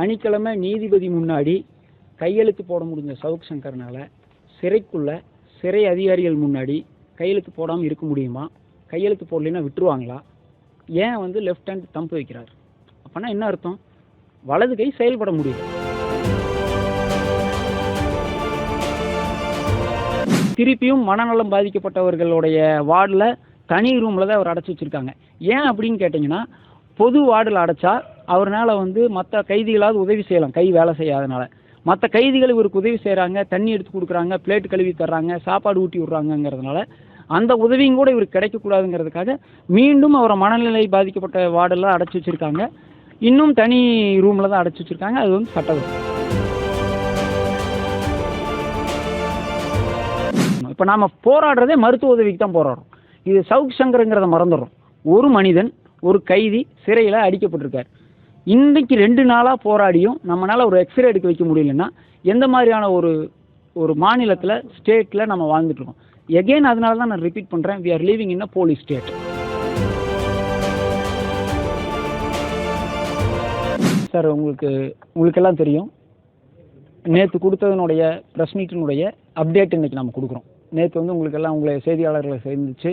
சனிக்கிழமை நீதிபதி முன்னாடி கையெழுத்து போட முடிஞ்ச சவுக் சங்கர்னால சிறைக்குள்ள சிறை அதிகாரிகள் முன்னாடி கையெழுத்து போடாமல் இருக்க முடியுமா? கையெழுத்து போடலைன்னா விட்டுருவாங்களா? ஏன் லெஃப்ட் ஹேண்ட் தம்பு வைக்கிறார்? அப்போனா என்ன அர்த்தம்? வலது கை செயல்பட முடியும். திருப்பியும் மனநலம் பாதிக்கப்பட்டவர்களுடைய வார்டில் தனி ரூமில் தான் அவர் அடைச்சி வச்சுருக்காங்க. ஏன் அப்படின்னு கேட்டிங்கன்னா, பொது வார்டில் அடைச்சா அவர்னால மற்ற கைதிகளாவது உதவி செய்யலாம், கை வேலை செய்யாதனால. மற்ற கைதிகள் இவருக்கு உதவி செய்கிறாங்க, தண்ணி எடுத்து கொடுக்குறாங்க, பிளேட் கழுவி தர்றாங்க, சாப்பாடு ஊட்டி விட்றாங்கங்கிறதுனால அந்த உதவியும் கூட இவருக்கு கிடைக்கக்கூடாதுங்கிறதுக்காக மீண்டும் அவரை மனநிலை பாதிக்கப்பட்ட வார்டெல்லாம் அடைச்சி வச்சுருக்காங்க. இன்னும் தனி ரூமில் தான் அடைச்சி வச்சுருக்காங்க. அது சட்டவிரோதம். இப்போ நாம் போராடுறதே மருத்துவ உதவிக்கு தான் போராடுறோம். இது சவுக் சங்கருங்கிறத மறந்துடுறோம். ஒரு மனிதன், ஒரு கைதி சிறையில் அடிக்கப்பட்டிருக்கார். இன்றைக்கு 2 நாளாக போராடியும் நம்மளால் ஒரு எக்ஸ்ரே எடுக்க வைக்க முடியலன்னா எந்த மாதிரியான ஒரு மாநிலத்தில், ஸ்டேட்டில் நம்ம வாழ்ந்துட்டுருக்கோம்? எகெயின் அதனால தான் நான் ரிப்பீட் பண்ணுறேன், we are living in a police state. Sir, உங்களுக்கெல்லாம் தெரியும், நேற்று கொடுத்ததனுடைய ப்ரெஸ் மீட்டினுடைய அப்டேட் இன்றைக்கி நம்ம கொடுக்குறோம். நேற்று உங்களுக்கெல்லாம் உங்களை செய்தியாளர்களை சந்தித்து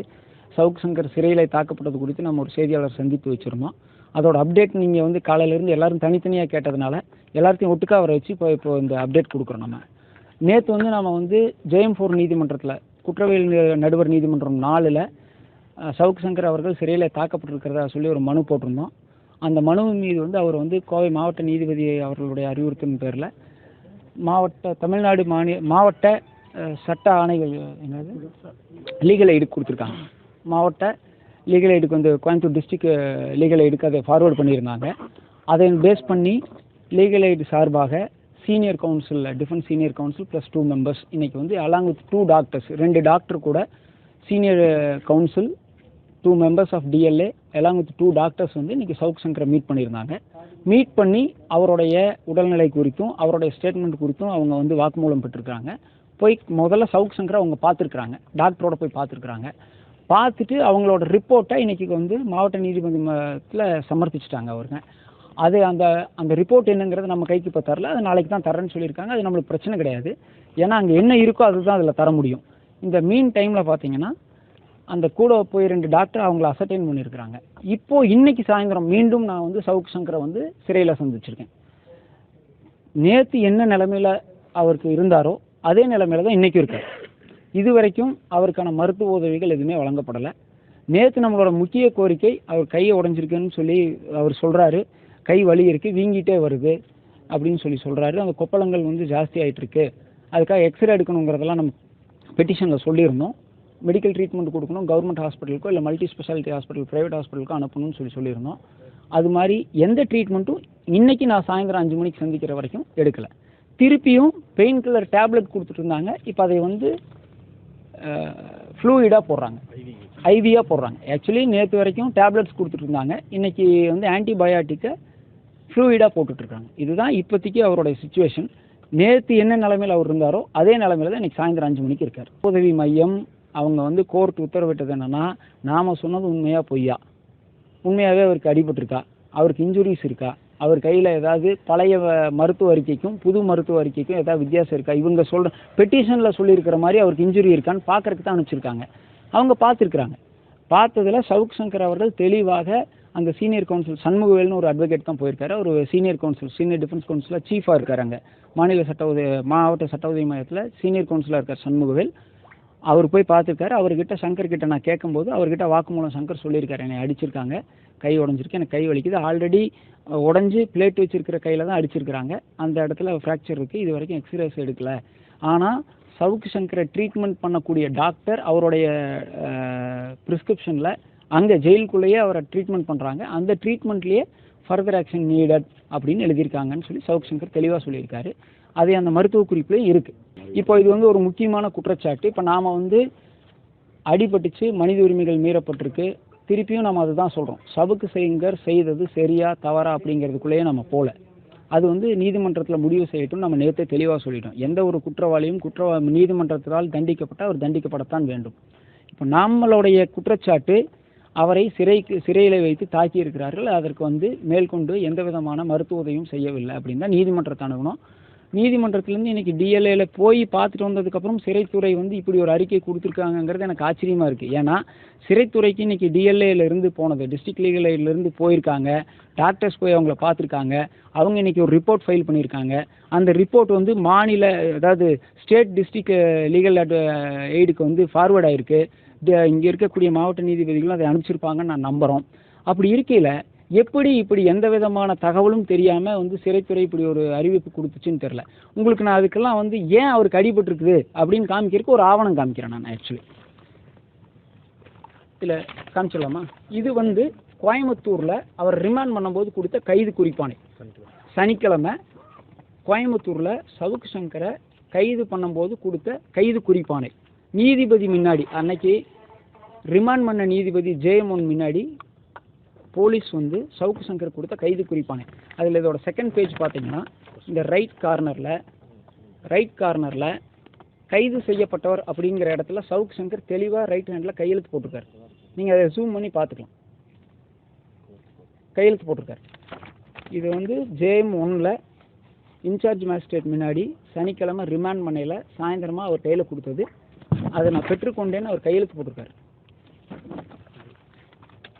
சவுக் சங்கர் சிறையில் தாக்கப்பட்டது குறித்து நம்ம ஒரு செய்தியாளர் சந்திப்பு வச்சுருந்தோம். அதோட அப்டேட் நீங்கள் காலையிலேருந்து எல்லோரும் தனித்தனியாக கேட்டதுனால எல்லாத்தையும் ஒட்டுக்கா வர வச்சு இப்போ இந்த அப்டேட் கொடுக்குறோம். நம்ம நேற்று நம்ம ஜெயம்4 நீதிமன்றத்தில், குற்றவியல் நடுவர் நீதிமன்றம் 4ல் சவுக் சங்கர் அவர்கள் சிறையில் தாக்கப்பட்டிருக்கிறதா சொல்லி ஒரு மனு போட்டிருந்தோம். அந்த மனுவின் மீது அவர் கோவை மாவட்ட நீதிபதி அவர்களுடைய அறிவுறுத்தின் பேரில் தமிழ்நாடு மாவட்ட சட்ட ஆணைகள் லீகல் எய்டு கொடுத்துருக்காங்க. மாவட்ட லீகல் எய்டுக்கு கோயம்புத்தூர் டிஸ்ட்ரிக்ட் லீகல் எய்டுக்கு அதை ஃபார்வேர்டு பண்ணியிருந்தாங்க. அதை பேஸ் பண்ணி லீகல் எய்டு சார்பாக senior counsel, defence senior counsel plus 2 members இன்றைக்கி அலாங் வித் 2 டாக்டர்ஸ், 2 டாக்டர் கூட senior counsel, 2 members of DLA along with 2 doctors இன்றைக்கி சவுக் சங்கரை மீட் பண்ணியிருந்தாங்க. மீட் பண்ணி அவருடைய உடல்நிலை குறித்தும் அவருடைய ஸ்டேட்மெண்ட் குறித்தும் அவங்க வாக்குமூலம் பெற்றிருக்காங்க. போய் முதல்ல சவுக் சங்கரை அவங்க பார்த்துருக்குறாங்க, டாக்டரோட போய் பார்த்துருக்குறாங்க. பார்த்துட்டு அவங்களோட ரிப்போர்ட்டை இன்றைக்கி மாவட்ட நீதிமன்றத்தில் சமர்ப்பிச்சிட்டாங்க அவருங்க. அது அந்த ரிப்போர்ட் என்னங்கிறது நம்ம கைக்கு இப்போ தரல, அது நாளைக்கு தான் தரேன்னு சொல்லியிருக்காங்க. அது நம்மளுக்கு பிரச்சனை கிடையாது, ஏன்னா அங்கே என்ன இருக்கோ அதுதான் அதில் தர முடியும். இந்த மீன் டைமில் பார்த்தீங்கன்னா அந்த கூட போய் 2 டாக்டர் அவங்கள அசர்டைன் பண்ணியிருக்கிறாங்க. இப்போது இன்றைக்கி சாயந்தரம் மீண்டும் நான் சவுக் சங்கரை சிறையில் சந்திச்சிருக்கேன். நேற்று என்ன நிலைமையில் அவருக்கு இருந்தாரோ அதே நிலைமையில் தான் இன்றைக்கும் இருக்கார். இது வரைக்கும் அவருக்கான மருத்துவ உதவிகள் எதுவுமே வழங்கப்படலை. நேற்று நம்மளோட முக்கிய கோரிக்கை, அவர் கையை உடஞ்சிருக்குன்னு சொல்லி அவர் சொல்கிறாரு, கை வலி இருக்குது, வீங்கிட்டே வருது அப்படின்னு சொல்கிறாரு. அந்த கொப்பளங்கள் ஜாஸ்தி ஆகிட்டுருக்கு, அதுக்காக எக்ஸ்ரே எடுக்கணுங்கிறதெல்லாம் நம்ம பெட்டிஷனில் சொல்லியிருந்தோம். மெடிக்கல் ட்ரீட்மெண்ட் கொடுக்கணும், கவர்மெண்ட் ஹாஸ்பிட்டலுக்கோ இல்லை மல்டி ஸ்பெஷாலிட்டி ஹாஸ்பிட்டல், ப்ரைவேட் ஹாஸ்பிட்டலுக்கோ அனுப்பணும்னு சொல்லியிருந்தோம். அது மாதிரி எந்த ட்ரீட்மெண்ட்டும் இன்றைக்கி நான் சாயந்தரம் 5 மணிக்கு சந்திக்கிற வரைக்கும் எடுக்கலை. திருப்பியும் பெயின் கில்லர் டேப்லெட் கொடுத்துட்டு இருந்தாங்க. இப்போ அதை ஃப்ளூயிடாக போடுறாங்க, ஐவியாக போடுறாங்க. ஆக்சுவலி நேற்று வரைக்கும் டேப்லெட்ஸ் கொடுத்துட்டு இருந்தாங்க, இன்றைக்கி ஆன்டிபயோட்டிக்கை ஃப்ளூயிடாக போட்டுட்ருக்காங்க. இதுதான் இப்போதைக்கு அவருடைய சுச்சுவேஷன். நேற்று என்ன நிலைமையில் அவர் இருந்தாரோ அதே நிலைமையில் தான் இன்றைக்கி சாயந்தரம் 5 மணிக்கு இருக்கார். உதவி மையம் அவங்க கோர்ட் உத்தரவிட்டது என்னென்னா, நாம் சொன்னது உண்மையாக பொய்யா, உண்மையாகவே அவருக்கு அடிபட்டிருக்கா, அவருக்கு இன்ஜுரிஸ் இருக்கா, அவர் கையில் ஏதாவது பழைய மருத்துவ அறிக்கைக்கும் புது மருத்துவ அறிக்கைக்கும் ஏதாவது வித்தியாசம் இருக்கா, இவங்க சொல்கிற பெட்டிஷனில் சொல்லியிருக்கிற மாதிரி அவருக்கு இன்ஜுரி இருக்கான்னு பார்க்கறதுக்கு தான் அனுப்பிச்சிருக்காங்க. அவங்க பார்த்துருக்குறாங்க. பார்த்ததில் சவுக் சங்கர் அவர்கள் தெளிவாக அந்த சீனியர் கவுன்சில் சண்முகவேல்னு ஒரு அட்வொகேட் தான் போயிருக்காரு. ஒரு சீனியர் கவுன்சில், சீனியர் டிஃபென்ஸ் கவுன்சிலில் சீஃபாக இருக்கார். அங்கே மாவட்ட சட்ட உதவி மையத்தில் சீனியர் கவுன்சிலாக இருக்கார் சண்முகவேல். அவர் போய் பார்த்துருக்காரு. அவர்கிட்ட சங்கர்கிட்ட நான் கேட்கும்போது அவர்கிட்ட வாக்குமூலம் சங்கர் சொல்லியிருக்காரு, என்னை அடிச்சிருக்காங்க, கை உடஞ்சிருக்கு, எனக்கு கை வலிக்குது, ஆல்ரெடி உடஞ்சி பிளேட் வச்சுருக்கிற கையில் தான் அடிச்சிருக்கிறாங்க, அந்த இடத்துல ஃப்ராக்சர் இருக்குது, இது வரைக்கும் எக்ஸ்ரேஸ் எடுக்கலை. ஆனால் சவுக் சங்கரை ட்ரீட்மெண்ட் பண்ணக்கூடிய டாக்டர் அவருடைய ப்ரிஸ்கிரிப்ஷனில் அங்கே ஜெயிலுக்குள்ளேயே அவரை ட்ரீட்மெண்ட் பண்ணுறாங்க, அந்த ட்ரீட்மெண்ட்லேயே ஃபர்தர் ஆக்ஷன் நீடட் அப்படின்னு எழுதியிருக்காங்கன்னு சொல்லி சவுக் சங்கர் தெளிவாக சொல்லியிருக்காரு. அது அந்த மருத்துவ குறிப்புலேயும் இருக்குது. இப்போ இது ஒரு முக்கியமான குற்றச்சாட்டு. இப்போ நாம் அடிபட்டுச்சு, மனித உரிமைகள் மீறப்பட்டிருக்கு, திருப்பியும் நம்ம அதுதான் சொல்கிறோம். சவுக் சங்கர் செய்தது சரியா தவறா அப்படிங்கிறதுக்குள்ளேயே நம்ம போகல. அது நீதிமன்றத்தில் முடிவு செய்யட்டும். நம்ம நேற்றே தெளிவாக சொல்லிட்டோம், எந்த ஒரு குற்றவாளியும் நீதிமன்றத்தால் தண்டிக்கப்பட்டால் அவர் தண்டிக்கப்படத்தான் வேண்டும். இப்போ நம்மளுடைய குற்றச்சாட்டு, அவரை சிறையில் வைத்து தாக்கியிருக்கிறார்கள். அதற்கு வந்து மேற்கொண்டு எந்த விதமான மருத்துவ உதவியும் செய்யவில்லை அப்படின்னு தான் நீதிமன்றத்தை அணுகணும். நீதிமன்றத்திலேருந்து இன்றைக்கி டிஎல்ஏல போய் பார்த்துட்டு வந்ததுக்கப்புறம் சிறைத்துறை வந்து இப்படி ஒரு அறிக்கை கொடுத்துருக்காங்கங்கிறது எனக்கு ஆச்சரியமாக இருக்குது. ஏன்னா சிறைத்துறைக்கு இன்றைக்கி டிஎல்ஏலேருந்து போனது, டிஸ்ட்ரிக்ட் லீகலேருந்து போயிருக்காங்க, டாக்டர்ஸ் போய் அவங்கள பார்த்துருக்காங்க, அவங்க இன்றைக்கி ஒரு ரிப்போர்ட் ஃபைல் பண்ணியிருக்காங்க. அந்த ரிப்போர்ட் வந்து மாநில, அதாவது ஸ்டேட் டிஸ்ட்ரிக்ட் லீகல் எய்டுக்கு வந்து ஃபார்வேர்ட் ஆகிருக்கு. இங்கே இருக்கக்கூடிய மாவட்ட நீதிபதிகளும் அதை அனுப்பிச்சிருப்பாங்கன்னு நான் நம்புகிறோம். அப்படி இருக்கையில் எப்படி இப்படி எந்த விதமான தகவலும் தெரியாமல் வந்து சிறைத்துறை இப்படி ஒரு அறிவிப்பு கொடுத்துச்சுன்னு தெரில. உங்களுக்கு நான் அதுக்கெல்லாம் வந்து ஏன் அவருக்கு அடிபட்டுருக்குது அப்படின்னு காமிக்கிறதுக்கு ஒரு ஆவணம் காமிக்கிறேன் நான். ஆக்சுவலி இதில் காமிச்சிடலாமா? இது வந்து கோயம்புத்தூரில் அவர் ரிமாண்ட் பண்ணும்போது கொடுத்த கைது குறிப்பானை. சனிக்கிழமை கோயம்புத்தூரில் சவுக்கு சங்கரை கைது பண்ணும்போது கொடுத்த கைது குறிப்பானை. நீதிபதி முன்னாடி, அன்னைக்கு ரிமாண்ட் பண்ண நீதிபதி ஜெயமோகன் முன்னாடி போலீஸ் வந்து சவுக்கு சங்கர் கொடுத்த கைது குறிப்பானே. அதில் இதோட செகண்ட் பேஜ் பார்த்தீங்கன்னா இந்த ரைட் கார்னரில் கைது செய்யப்பட்டவர் அப்படிங்கிற இடத்துல சவுக்கு சங்கர் தெளிவாக ரைட் ஹேண்டில் கையெழுத்து போட்டிருக்காரு. நீங்கள் அதை ஜூம் பண்ணி பார்த்துக்கலாம். கையெழுத்து போட்டிருக்காரு. இது வந்து JM1 இன்சார்ஜ் மேஜிஸ்ட்ரேட் முன்னாடி சனிக்கிழமை ரிமாண்ட் பண்ணையில் சாயந்தரமாக அவர் கையில் கொடுத்தது. அதை நான் பெற்றுக்கொண்டேன்னு அவர் கையெழுத்து போட்டிருக்காரு.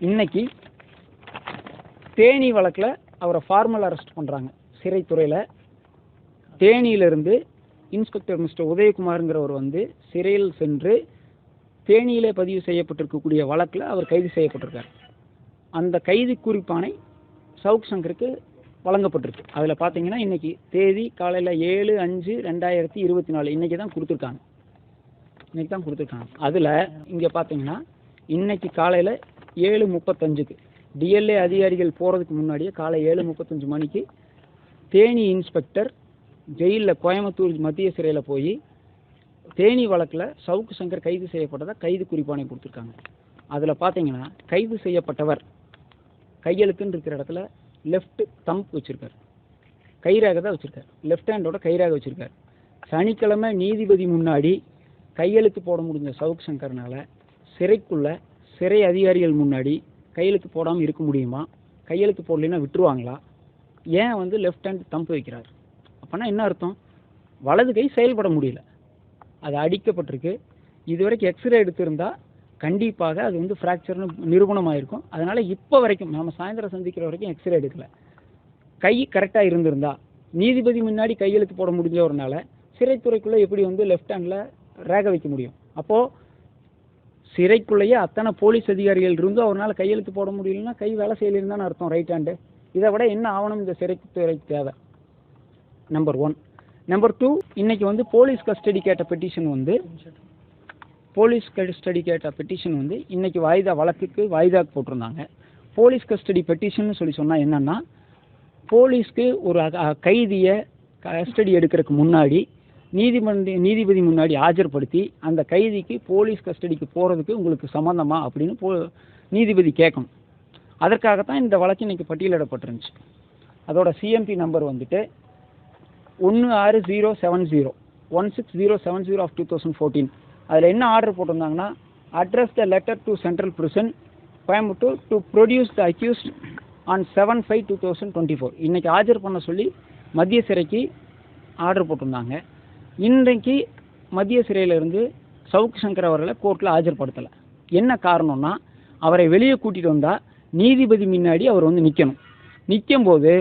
இன்னைக்கு தேனி வழக்கில் அவரை ஃபார்மல் அரெஸ்ட் பண்ணுறாங்க சிறைத்துறையில். தேனியிலிருந்து இன்ஸ்பெக்டர் மிஸ்டர் உதயகுமாருங்கிறவர் வந்து சிறையில் சென்று தேனியிலே பதிவு செய்யப்பட்டிருக்கக்கூடிய வழக்கில் அவர் கைது செய்யப்பட்டிருக்கார். அந்த கைது குறிப்பானை சவுக் சங்கருக்கு வழங்கப்பட்டிருக்கு. அதில் பார்த்தீங்கன்னா இன்றைக்கி தேதி காலையில் 7/5/2024 இன்றைக்கி தான் கொடுத்துருக்காங்க. அதில் இங்கே பார்த்தீங்கன்னா இன்றைக்கி காலையில் 7:35க்கு டிஎல்ஏ அதிகாரிகள் போகிறதுக்கு முன்னாடியே காலை 7:35 மணிக்கு தேனி இன்ஸ்பெக்டர் ஜெயிலில் கோயம்புத்தூர் மத்திய சிறையில் போய் தேனி வழக்கில் சவுக்கு சங்கர் கைது செய்யப்பட்டதாக கைது குறிப்பானை கொடுத்துருக்காங்க. அதில் பார்த்தீங்கன்னா கைது செய்யப்பட்டவர் கையெழுத்துன்னு இருக்கிற இடத்துல லெஃப்ட் தம்ப் வச்சுருக்கார், கைரேகை தான் வச்சுருக்கார், லெஃப்ட் ஹேண்டோட கைரேகை வச்சுருக்கார். சனிக்கிழமை நீதிபதி முன்னாடி கையெழுத்து போட முடிஞ்ச சவுக்கு சங்கர்னால் சிறை அதிகாரிகள் முன்னாடி கையெழுத்து போடாமல் இருக்க முடியுமா? கையெழுத்து போடலைன்னா விட்டுருவாங்களா? ஏன் வந்து லெஃப்ட் ஹேண்ட் தம்பு வைக்கிறார்? அப்போனா என்ன அர்த்தம்? வலது கை செயல்பட முடியல, அது அடிக்கப்பட்டிருக்கு. இதுவரைக்கும் எக்ஸ்ரே எடுத்திருந்தால் கண்டிப்பாக அது வந்து ஃப்ராக்சர்னு நிரூபணமாயிருக்கும். அதனால் இப்போ வரைக்கும் நம்ம சாயந்தரம் சந்திக்கிற வரைக்கும் எக்ஸ்ரே எடுக்கலை. கை கரெக்டாக இருந்திருந்தா நீதிபதி முன்னாடி கையெழுத்து போட முடிஞ்சவர்னால சிறைத்துறைக்குள்ளே எப்படி வந்து லெஃப்ட் ஹேண்டில் ரேகை வைக்க முடியும்? அப்போது சிறைக்குள்ளேயே அத்தனை போலீஸ் அதிகாரிகள் இருந்தும் அவரால் கையெழுத்து போட முடியலன்னா கை வேலை செய்யலிருந்தான்னு அர்த்தம், ரைட் ஹேண்டு. இதை விட என்ன ஆவணம் இந்த சிறைத்துறைக்கு தேவை? நம்பர் 1. நம்பர் 2, இன்றைக்கி வந்து போலீஸ் கஸ்டடி கேட்ட பெட்டிஷன் வந்து இன்றைக்கி வழக்குக்கு வாய்தாக்கு போட்டிருந்தாங்க. போலீஸ் கஸ்டடி பெட்டிஷன் சொல்லி சொன்னால் என்னென்னா, போலீஸ்க்கு ஒரு கைதியை கஸ்டடி எடுக்கிறதுக்கு முன்னாடி நீதிபதி முன்னாடி ஆஜர்படுத்தி அந்த கைதிக்கு போலீஸ் கஸ்டடிக்கு போகிறதுக்கு உங்களுக்கு சம்மந்தமா அப்படின்னு நீதிபதி கேட்கணும். அதற்காகத்தான் இந்த வழக்கு இன்றைக்கி பட்டியலிடப்பட்டிருந்துச்சு. அதோட CMP நம்பர் வந்துட்டு 16070 அதில் என்ன ஆர்டர் போட்டிருந்தாங்கன்னா, address the letter to central prison Coimbatore to produce the accused on 7/5/2024 இன்றைக்கி ஆஜர் பண்ண சொல்லி மத்திய சிறைக்கு ஆர்டர் போட்டிருந்தாங்க. இன்றைக்கு மத்திய சிறையிலிருந்து சவுக்கு சங்கர் அவர்களை கோர்ட்டில் ஆஜர்படுத்தலை. என்ன காரணம்னா, அவரை வெளியே கூட்டிகிட்டு வந்தால் நீதிபதி முன்னாடி அவர் வந்து நிற்கும்போது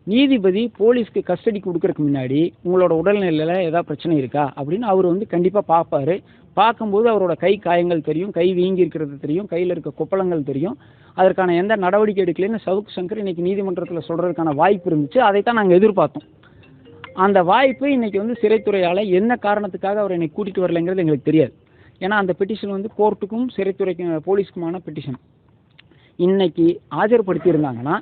நீதிபதி போலீஸ்க்கு கஸ்டடி கொடுக்கறதுக்கு முன்னாடி உங்களோட உடல்நிலையில் ஏதாவது பிரச்சனை இருக்கா அப்படின்னு அவர் வந்து கண்டிப்பாக பார்ப்பார். பார்க்கும்போது அவரோட கை காயங்கள் தெரியும், கை வீங்கி இருக்கிறது தெரியும், கையில் இருக்க கொப்பளங்கள் தெரியும். அதற்கான எந்த நடவடிக்கை எடுக்கலைன்னு சவுக்கு சங்கர் இன்றைக்கி நீதிமன்றத்தில் சொல்கிறதுக்கான வாய்ப்பு இருந்துச்சு. அதைத்தான் நாங்கள் எதிர்பார்த்தோம். அந்த வாய்ப்பு இன்றைக்கி வந்து சிறைத்துறையால் என்ன காரணத்துக்காக அவர் என்னை கூட்டிகிட்டு வரலைங்கிறது எங்களுக்கு தெரியாது. ஏன்னா அந்த பெட்டிஷன் வந்து கோர்ட்டுக்கும் சிறைத்துறைக்கும் போலீஸ்க்குமான பெட்டிஷன். இன்றைக்கி ஆஜர்படுத்தியிருந்தாங்கன்னா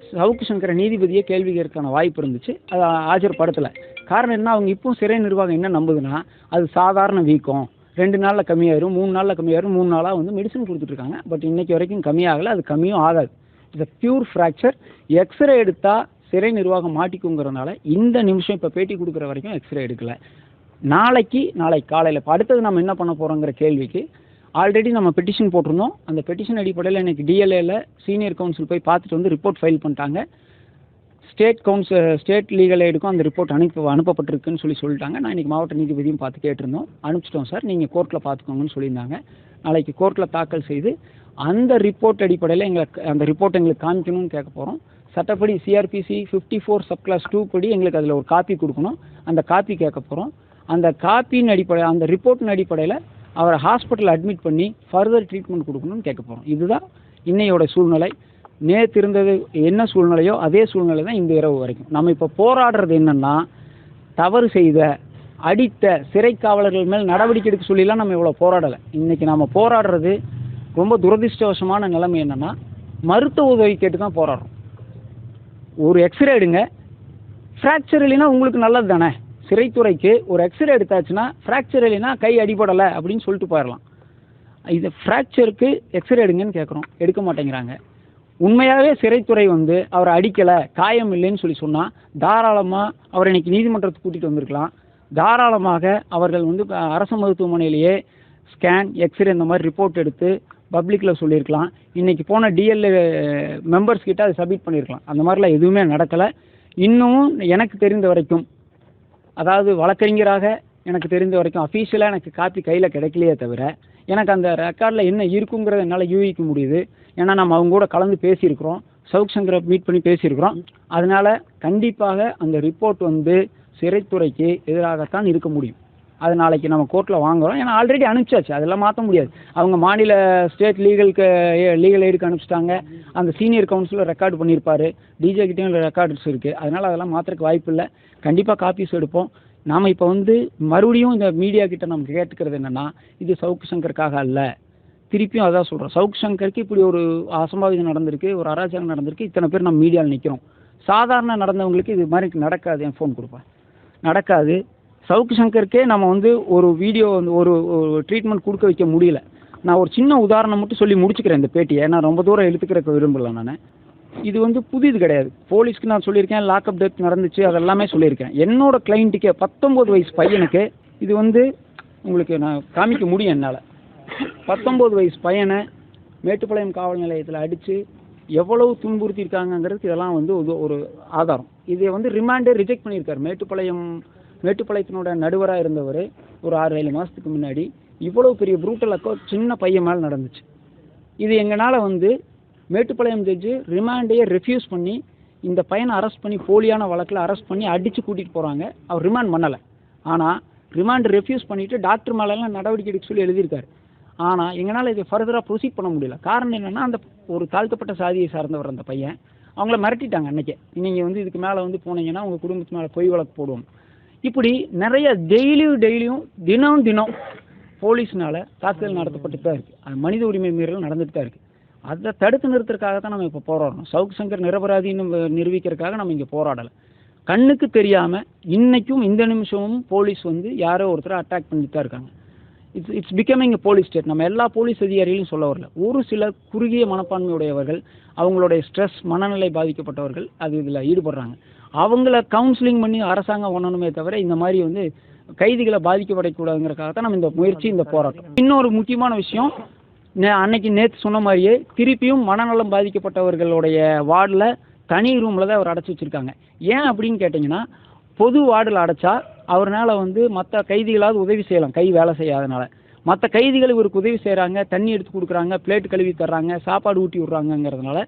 சவுக்கு சங்கர நீதிபதியை கேள்வி கேட்கறதுக்கான வாய்ப்பு இருந்துச்சு. அதை ஆஜர்படுத்தலை. காரணம் என்ன, அவங்க இப்போ சிறை நிர்வாகம் என்ன நம்புதுன்னா, அது சாதாரண வீக்கம், 2 நாளில் கம்மியாயிரும், 3 நாளில் கம்மியாயிரும், 3 நாளாக வந்து மெடிசன் கொடுத்துட்ருக்காங்க. பட் இன்றைக்கி வரைக்கும் கம்மியாகலை, அது கம்மியும் ஆகாது. இது பியூர் ஃப்ராக்சர். எக்ஸ்ரே எடுத்தால் சிறை நிர்வாகம் மாட்டிக்குங்கிறதுனால இந்த நிமிஷம் இப்போ பேட்டி கொடுக்குற வரைக்கும் எக்ஸ்ரே எடுக்கலை. நாளைக்கு காலையில் இப்போ அடுத்தது நம்ம என்ன பண்ண போகிறோங்கிற கேள்விக்கு ஆல்ரெடி நம்ம பெட்டிஷன் போட்டிருந்தோம். அந்த பெட்டிஷன் அடிப்படையில் எனக்கு டிஎல்ஏல சீனியர் கவுன்சில் போய் பார்த்துட்டு வந்து ரிப்போர்ட் ஃபைல் பண்ணிட்டாங்க. ஸ்டேட் லீகல் எய்டுக்கும் அந்த ரிப்போர்ட் அனுப்பப்பட்டிருக்குன்னு சொல்லிட்டாங்க. நான் இன்றைக்கி மாவட்ட நீதிபதியும் பார்த்து கேட்டிருந்தோம். அனுப்பிச்சிட்டோம் சார், நீங்கள் கோர்ட்டில் பார்த்துக்கோங்கன்னு சொல்லியிருந்தாங்க. நாளைக்கு கோர்ட்டில் தாக்கல் செய்து அந்த ரிப்போர்ட் அடிப்படையில் அந்த ரிப்போர்ட் எங்களுக்கு காமிக்கணும்னு கேட்க போகிறோம். சட்டப்படி சிஆர்பிசி 54 சப்கிளாஸ் 2 படி எங்களுக்கு அதில் ஒரு காப்பி கொடுக்கணும். அந்த காப்பி கேட்க போகிறோம். அந்த காப்பியின் அடிப்படையில், அந்த ரிப்போர்ட்டின் அடிப்படையில் அவரை ஹாஸ்பிட்டலில் அட்மிட் பண்ணி ஃபர்தர் ட்ரீட்மெண்ட் கொடுக்கணும்னு கேட்க போகிறோம். இதுதான் இன்னையோட சூழ்நிலை. நேற்று இருந்தது என்ன சூழ்நிலையோ அதே சூழ்நிலை தான் இந்த இரவு வரைக்கும். நம்ம இப்போ போராடுறது என்னென்னா, தவறு செய்த அடித்த சிறை காவலர்கள் மேல் நடவடிக்கை எடுக்க சொல்லிலாம் நம்ம இவ்வளோ போராடலை. இன்றைக்கி நம்ம போராடுறது ரொம்ப துரதிருஷ்டவசமான நிலைமை என்னென்னா, மருத்துவ உதவி கேட்டு தான் போராடுறோம். ஒரு எக்ஸ்ரே எடுங்க, ஃப்ராக்சர் இல்லைன்னா உங்களுக்கு நல்லது தானே. சிறைத்துறைக்கு ஒரு எக்ஸ்ரே எடுத்தாச்சுன்னா ஃப்ராக்சர் இல்லைன்னா கை அடிபடலை அப்படின்னு சொல்லிட்டு போயிடலாம். இது ஃப்ராக்சருக்கு எக்ஸ்ரே எடுங்கன்னு கேட்குறோம், எடுக்க மாட்டேங்கிறாங்க. உண்மையாகவே சிறைத்துறை வந்து அவரை அடிக்கலை, காயம் இல்லைன்னு சொன்னால் தாராளமாக அவரை இன்றைக்கி நீதிமன்றத்துக்கு கூட்டிகிட்டு வந்திருக்கலாம். தாராளமாக அவர்கள் வந்து அரசு மருத்துவமனையிலேயே ஸ்கேன், எக்ஸ்ரே இந்த மாதிரி ரிப்போர்ட் எடுத்து பப்ளிக்கில் சொல்லியிருக்கலாம். இன்றைக்கி போன டிஎல்ஏ மெம்பர்ஸ் கிட்ட அதை சப்மிட் பண்ணியிருக்கலாம். அந்த மாதிரிலாம் எதுவுமே நடக்கலை. இன்னமும் எனக்கு தெரிந்த வரைக்கும், அதாவது வழக்கறிஞராக எனக்கு தெரிந்த வரைக்கும் அஃபீஷியலாக எனக்கு காப்பி கையில் கிடைக்கலையே தவிர, எனக்கு அந்த ரெக்கார்டில் என்ன இருக்குங்கிறத என்னால் யூகிக்க முடியுது. ஏன்னா நம்ம அவங்க கூட கலந்து பேசியிருக்கிறோம், சவுக் சங்கரை மீட் பண்ணி பேசியிருக்கிறோம். அதனால் கண்டிப்பாக அந்த ரிப்போர்ட் வந்து சிறைத்துறைக்கு எதிராகத்தான் இருக்க முடியும். அது நாளைக்கு நம்ம கோர்ட்டில் வாங்குகிறோம். ஏன்னா ஆல்ரெடி அனுப்பிச்சாச்சு, அதெல்லாம் மாற்ற முடியாது. அவங்க மாநில ஸ்டேட் லீகல் எய்டுக்கு அனுப்பிச்சிட்டாங்க. அந்த சீனியர் கவுன்சிலர் ரெக்கார்டு பண்ணியிருப்பார், டிஜே கிட்டேயும் ரெக்கார்ட்ஸ் இருக்குது. அதனால் அதெல்லாம் மாற்றுறதுக்கு வாய்ப்பு இல்லை. கண்டிப்பாக காப்பீஸ் எடுப்போம். நாம் இப்போ வந்து மறுபடியும் இந்த மீடியா கிட்ட நம்ம கேட்டுக்கிறது என்னென்னா, இது சவுக் சங்கருக்காக அல்ல. திருப்பியும் அதான் சொல்கிறோம், சவுக் சங்கருக்கு இப்படி ஒரு அசம்பாவிதம் நடந்திருக்கு, ஒரு அராஜகம் நடந்திருக்கு, இத்தனை பேர் நம்ம மீடியாவில் நிற்கிறோம். சாதாரண நடந்தவங்களுக்கு இது மாதிரி நடக்காது. என் ஃபோன் கொடுப்பேன், நடக்காது. சவுக் சங்கருக்கே நம்ம வந்து ஒரு வீடியோ வந்து ஒரு ட்ரீட்மெண்ட் கொடுக்க வைக்க முடியல. நான் ஒரு சின்ன உதாரணம் மட்டும் சொல்லி முடிச்சுக்கிறேன் இந்த பேட்டியை. ஏன்னா ரொம்ப தூரம் எடுத்துக்கிறக்க விரும்பல. நான் இது வந்து புதிது கிடையாது. போலீஸ்க்கு நான் சொல்லியிருக்கேன், லாக்அப் டெத் நடந்துச்சு, அதெல்லாமே சொல்லியிருக்கேன். என்னோட கிளைண்ட்டுக்கே 19 வயசு பையனுக்கு இது வந்து உங்களுக்கு நான் காமிக்க முடியும் என்னால். 19 வயசு பையனை மேட்டுப்பாளையம் காவல் நிலையத்தில் அடித்து எவ்வளவு துன்புறுத்தியிருக்காங்கங்கிறதுக்கு இதெல்லாம் வந்து ஒரு ஆதாரம். இதை வந்து ரிமாண்டே ரிஜெக்ட் பண்ணியிருக்காரு. மேட்டுப்பாளையத்தினோட நடுவராக இருந்தவர் ஒரு 6-7 மாதத்துக்கு முன்னாடி இவ்வளவு பெரிய ப்ரூட்டல் அக்கோ சின்ன பையன் மேலே நடந்துச்சு. இது எங்களால் வந்து மேட்டுப்பாளையம் ஜட்ஜு ரிமாண்டையே ரெஃப்யூஸ் பண்ணி இந்த பையனை அரெஸ்ட் பண்ணி போலியான வழக்கில் அரெஸ்ட் பண்ணி அடித்து கூட்டிகிட்டு போகிறாங்க. அவர் ரிமாண்ட் பண்ணலை. ஆனால் ரிமாண்ட் ரெஃப்யூஸ் பண்ணிவிட்டு டாக்டர் மேலெல்லாம் நடவடிக்கை எடுக்க சொல்லி எழுதியிருக்காரு. ஆனால் எங்களால் இதை ஃபர்தராக ப்ரொசீட் பண்ண முடியல. காரணம் என்னென்னா, அந்த ஒரு தாழ்த்தப்பட்ட சாதியை சார்ந்தவர் அந்த பையன். அவங்கள மிரட்டிட்டாங்க அன்றைக்கே, நீங்கள் வந்து இதுக்கு மேலே வந்து போனீங்கன்னா உங்கள் குடும்பத்து மேலே பொய் வழக்கு போடுவோம். இப்படி நிறைய டெய்லியும் தினம் போலீஸ்னால் தாக்குதல் நடத்தப்பட்டு தான் இருக்குது. அது மனித உரிமை மீறல் நடந்துட்டு தான் இருக்குது. அதை தடுத்து நிறுத்துறதுக்காக தான் நம்ம இப்போ போராடணும். சவுக் சங்கர் நிரபராதின்னு நிரூபிக்கிறதுக்காக நம்ம இங்கே போராடலை. கண்ணுக்கு தெரியாமல் இன்றைக்கும் இந்த நிமிஷமும் போலீஸ் வந்து யாரோ ஒருத்தரை அட்டாக் பண்ணிட்டு தான் இருக்காங்க. It's becoming a police state. நம்ம எல்லா போலீஸ் அதிகாரிகளையும் சொல்ல வரல. ஒரு சில குறுகிய மனப்பான்மையுடையவர்கள், அவங்களுடைய ஸ்ட்ரெஸ், மனநிலை பாதிக்கப்பட்டவர்கள் அது இதில் ஈடுபடுறாங்க. அவங்கள கவுன்சிலிங் பண்ணி அரசாங்கம் பண்ணணுமே தவிர இந்த மாதிரி வந்து கைதிகளை பாதிக்கப்படக்கூடாதுங்கிறதுக்காக தான் நம்ம இந்த முயற்சி, இந்த போராட்டம். இன்னொரு முக்கியமான விஷயம், நேற்று சொன்ன மாதிரியே திருப்பியும் மனநலம் பாதிக்கப்பட்டவர்களுடைய வார்டில் தனி ரூமில் தான் அவர் அடைச்சி வச்சுருக்காங்க. ஏன் அப்படின்னு கேட்டிங்கன்னா, பொது வார்டில் அடைச்சா அவர்னால வந்து மற்ற கைதிகளாவது உதவி செய்யலாம், கை வேலை செய்யாதனால. மற்ற கைதிகள் இவருக்கு உதவி செய்கிறாங்க, தண்ணி எடுத்து கொடுக்குறாங்க, பிளேட் கழுவி தர்றாங்க, சாப்பாடு ஊட்டி விட்றாங்கங்கிறதுனால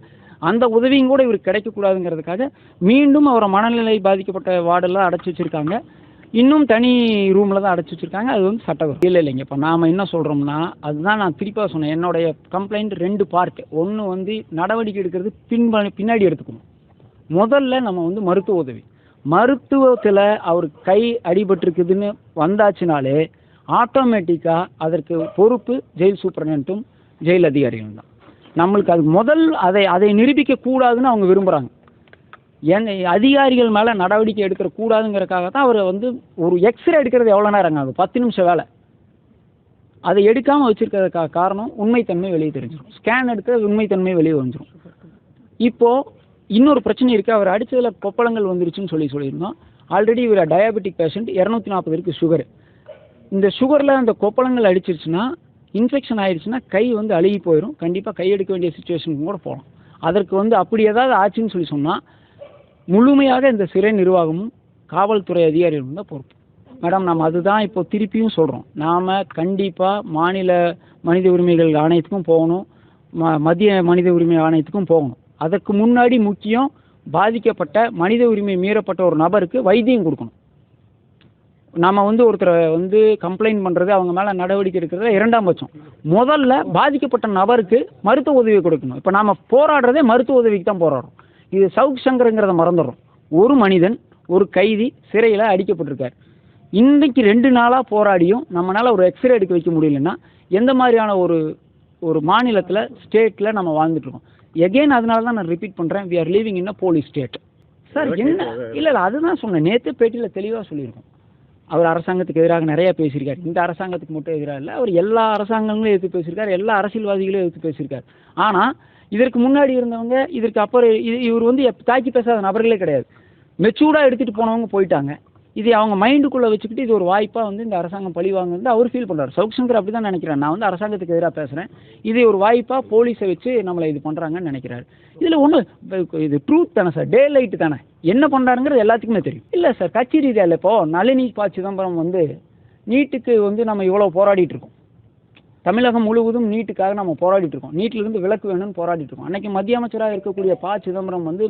அந்த உதவியும் கூட இவருக்கு கிடைக்கக்கூடாதுங்கிறதுக்காக மீண்டும் அவரை மனநிலை பாதிக்கப்பட்ட வார்டெல்லாம் அடைச்சி வச்சுருக்காங்க. இன்னும் தனி ரூமில் தான் அடைச்சி வச்சுருக்காங்க. அது வந்து சட்டவிரோதம் இல்லைங்க. இப்போ நாம் என்ன சொல்கிறோம்னா, அதுதான் நான் திருப்பாக சொன்னேன். என்னுடைய கம்ப்ளைண்ட் 2 பார்ட். ஒன்று வந்து நடவடிக்கை எடுக்கிறது பின்னாடி எடுத்துக்கணும். முதல்ல நம்ம வந்து மருத்துவ உதவி, மருத்துவத்தில் அவர் கை அடிபட்டிருக்குதுன்னு வந்தாச்சுனாலே ஆட்டோமேட்டிக்காக அதற்கு பொறுப்பு ஜெயில் சூப்பரண்டும் ஜெயில் அதிகாரிகள் தான். நம்மளுக்கு அது அதை நிரூபிக்கக்கூடாதுன்னு அவங்க விரும்புகிறாங்க. அதிகாரிகள் மேலே நடவடிக்கை எடுக்கிற கூடாதுங்கிறதுக்காக தான் அவர் வந்து ஒரு எக்ஸ்ரே எடுக்கிறது எவ்வளோ நேரங்க ஆகும்? 10 நிமிஷம் வேலை. அதை எடுக்காமல் வச்சுருக்கிறதுக்காக காரணம் உண்மைத்தன்மை வெளியே தெரிஞ்சிடும். ஸ்கேன் எடுத்து உண்மைத்தன்மை வெளியே வந்துடும். இப்போது இன்னொரு பிரச்சனை இருக்குது. அவர் அடித்ததில் கொப்பளங்கள் வந்துருச்சுன்னு சொல்லியிருந்தோம். ஆல்ரெடி இவர் டயாபெட்டிக் பேஷண்ட், 240 இருக்குது சுகரு. இந்த சுகரில் அந்த கொப்பளங்கள் அடிச்சிருச்சுன்னா இன்ஃபெக்ஷன் ஆயிடுச்சுன்னா கை வந்து அழுகி போயிடும், கண்டிப்பாக கை எடுக்க வேண்டிய சுச்சுவேஷனுக்கு கூட போகலாம். அதற்கு வந்து அப்படி ஏதாவது ஆச்சுன்னு சொல்லி சொன்னால் முழுமையாக இந்த சிறை நிர்வாகமும் காவல்துறை அதிகாரிகளும் தான் பொறுப்பு. மேடம், நம்ம அதுதான் இப்போ திருப்பியும் சொல்கிறோம். நாம் கண்டிப்பாக மாநில மனித உரிமைகள் ஆணையத்துக்கும் போகணும், மத்திய மனித உரிமை ஆணையத்துக்கும் போகணும். அதற்கு முன்னாடி முக்கியம் பாதிக்கப்பட்ட மனித உரிமை மீறப்பட்ட ஒரு நபருக்கு வைத்தியம் கொடுக்கணும். நம்ம வந்து ஒருத்தரை வந்து கம்ப்ளைண்ட் பண்ணுறது, அவங்க மேலே நடவடிக்கை எடுக்கிறது இரண்டாம் பட்சம். முதல்ல பாதிக்கப்பட்ட நபருக்கு மருத்துவ உதவி கொடுக்கணும். இப்போ நாம் போராடுறதே மருத்துவ உதவிக்கு தான் போராடுறோம். இது சவுக் சங்கருங்கிறத மறந்துடுறோம். ஒரு மனிதன், ஒரு கைதி சிறையில் அடிக்கப்பட்டிருக்கார். இன்றைக்கு 2 நாளாக போராடியும் நம்மளால் ஒரு எக்ஸ்ரே எடுக்க வைக்க முடியலன்னா எந்த மாதிரியான ஒரு மாநிலத்தில், ஸ்டேட்டில் நம்ம வாழ்ந்துட்டுருக்கோம். எகெயின் அதனால தான் நான் ரிப்பீட் பண்ணுறேன், we are living in a police state. Sir என்ன இல்லை அதுதான் சொன்னேன், நேற்று பேட்டியில் தெளிவாக சொல்லியிருக்கோம். அவர் அரசாங்கத்துக்கு எதிராக நிறையா பேசியிருக்கார். இந்த அரசாங்கத்துக்கு மட்டும் எதிராக இல்லை, அவர் எல்லா அரசாங்கங்களும் எதிர்த்து பேசியிருக்கார், எல்லா அரசியல்வாதிகளும் எதிர்த்து பேசியிருக்கார். ஆனால் இதற்கு முன்னாடி இருந்தவங்க, இதற்கு அப்புறம் இவர் வந்து தாக்கி பேசாத நபர்களே கிடையாது. மெச்சூர்டாக எடுத்துகிட்டு போனவங்க போயிட்டாங்க. இது அவங்க மைண்டுக்குள்ளே வச்சுக்கிட்டு இது ஒரு வாய்ப்பாக வந்து இந்த அரசாங்கம் பழிவாங்க அவர் ஃபீல் பண்ணுறாரு. சவுக் சங்கர் அப்படி தான் நினைக்கிறேன். நான் வந்து அரசாங்கத்துக்கு எதிராக பேசுகிறேன், இது ஒரு வாய்ப்பாக போலீஸை வச்சு நம்மளை இது பண்ணுறாங்கன்னு நினைக்கிறாரு. இதில் ஒன்று, இது ட்ரூத் தானே சார், டே லைட்டு தானே, என்ன பண்ணுறாருங்கிறது எல்லாத்துக்குமே தெரியும். இல்லை சார், கட்சி ரீதியாக இல்லை. இப்போது நளினி சிதம்பரம் வந்து நீட்டுக்கு வந்து நம்ம இவ்வளோ போராடிட்டு இருக்கோம். தமிழகம் முழுவதும் நீட்டுக்காக நம்ம போராடிட்டு இருக்கோம். நீட்டிலிருந்து விலக்கு வேணும்னு போராடிட்டு இருக்கோம். அன்றைக்கி மத்திய அமைச்சராக இருக்கக்கூடிய சிதம்பரம் வந்து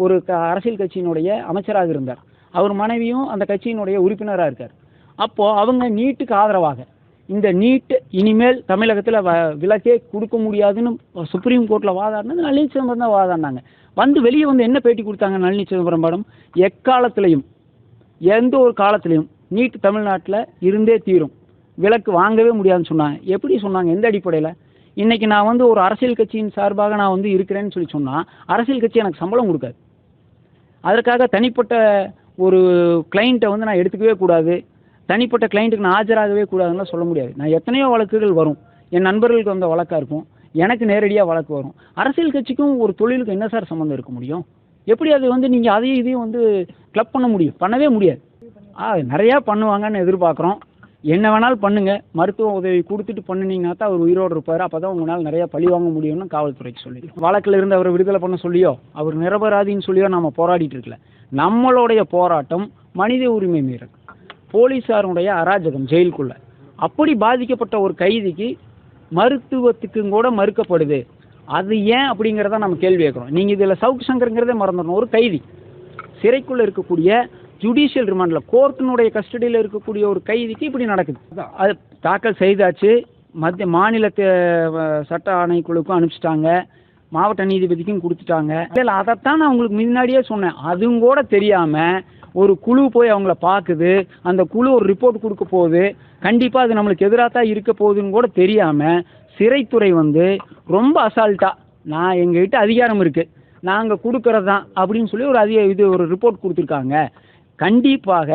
ஒரு அரசியல் கட்சியினுடைய அமைச்சராக இருந்தார். அவர் மனைவியும் அந்த கட்சியினுடைய உறுப்பினராக இருக்கார். அப்போது அவங்க நீட்டுக்கு ஆதரவாக இந்த நீட் இனிமேல் தமிழகத்தில் விலக்கே கொடுக்க முடியாதுன்னு சுப்ரீம் கோர்ட்டில் வாதாடினது நளினி சிதம்பரம் தான் வாதாடினாங்க. வந்து வெளியே வந்து என்ன பேட்டி கொடுத்தாங்க நளினி சிதம்பரம் மேடம், எக்காலத்திலையும் எந்த ஒரு காலத்திலையும் நீட் தமிழ்நாட்டில் இருந்தே தீரும், விலக்கு வாங்கவே முடியாதுன்னு சொன்னாங்க. எப்படி சொன்னாங்க, எந்த அடிப்படையில்? இன்றைக்கி நான் வந்து ஒரு அரசியல் கட்சியின் சார்பாக நான் வந்து இருக்கிறேன்னு சொல்லி சொன்னால் அரசியல் கட்சி எனக்கு சம்பளம் கொடுக்காது. அதற்காக தனிப்பட்ட ஒரு கிளைண்ட்டை வந்து நான் எடுத்துக்கவே கூடாது, தனிப்பட்ட கிளைண்ட்டுக்கு நான் ஆஜராகவே கூடாதுன்னு சொல்ல முடியாது. நான் எத்தனையோ வழக்குகள் வரும், என் நண்பர்களுக்கு வந்த வழக்காக இருக்கும், எனக்கு நேரடியாக வழக்கு வரும். அரசியல் கட்சிக்கும் ஒரு தொழிலுக்கு என்ன சார் சம்மந்தம் இருக்க முடியும்? எப்படி அது வந்து நீங்கள் அதையும் இதையும் வந்து கிளப் பண்ண முடியும்? பண்ணவே முடியாது. நிறையா பண்ணுவாங்கன்னு எதிர்பார்க்குறோம். என்ன வேணாலும் பண்ணுங்கள், மருத்துவ உதவி கொடுத்துட்டு பண்ணினீங்கன்னா தான் அவர் உயிரோடு இருப்பார். அப்போ தான் உங்களால் நிறையா பழி வாங்க முடியும்னு காவல்துறைக்கு சொல்லிடுறோம். வழக்கில் இருந்து அவரை விடுதலை பண்ண சொல்லியோ, அவர் நிரபராதின்னு சொல்லியோ நம்ம போராடிட்டு இருக்கல. நம்மளுடைய போராட்டம் மனித உரிமை மீறல், போலீஸாருடைய அராஜகம் ஜெயிலுக்குள்ள. அப்படி பாதிக்கப்பட்ட ஒரு கைதிக்கு மருத்துவத்துக்கும் கூட மறுக்கப்படுது. அது ஏன் அப்படிங்கிறத நம்ம கேள்வி கேட்குறோம். நீங்கள் இதில் சவுக் சங்கருங்கிறதே மறந்துடணும். ஒரு கைதி சிறைக்குள்ளே இருக்கக்கூடிய ஜுடிஷியல் ரிமாண்டில், கோர்ட்டினுடைய கஸ்டடியில் இருக்கக்கூடிய ஒரு கைதிக்கு இப்படி நடக்குது. அது தாக்கல் செய்தாச்சு, மாநில சட்ட ஆணைக்குழுக்கும் அனுப்பிச்சிட்டாங்க, மாவட்ட நீதிபதிக்கும் கொடுத்துட்டாங்க. இல்லை அதைத்தான் நான் உங்களுக்கு முன்னாடியே சொன்னேன். அதுவும் கூட தெரியாமல் ஒரு குழு போய் அவங்கள பார்க்குது, அந்த குழு ஒரு ரிப்போர்ட் கொடுக்க போகுது, கண்டிப்பாக அது நம்மளுக்கு எதிராக தான் இருக்க போகுதுன்னு கூட தெரியாமல் சிறைத்துறை வந்து ரொம்ப அசால்ட்டாக, நான் எங்ககிட்ட அதிகாரம் இருக்குது, நாங்கள் கொடுக்கறது தான் அப்படின்னு சொல்லி ஒரு ரிப்போர்ட் கொடுத்துருக்காங்க. கண்டிப்பாக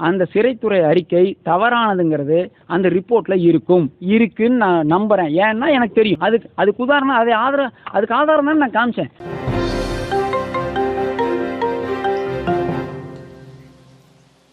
அந்த சிறைத்துறை அறிக்கை தவறானதுங்கிறது அந்த ரிப்போர்ட்டில் இருக்குன்னு நான் நம்புகிறேன். ஏன்னா எனக்கு தெரியும். அதுக்கு உதாரணம் அதுக்கு ஆதாரம் தான் நான் காமிச்சேன்.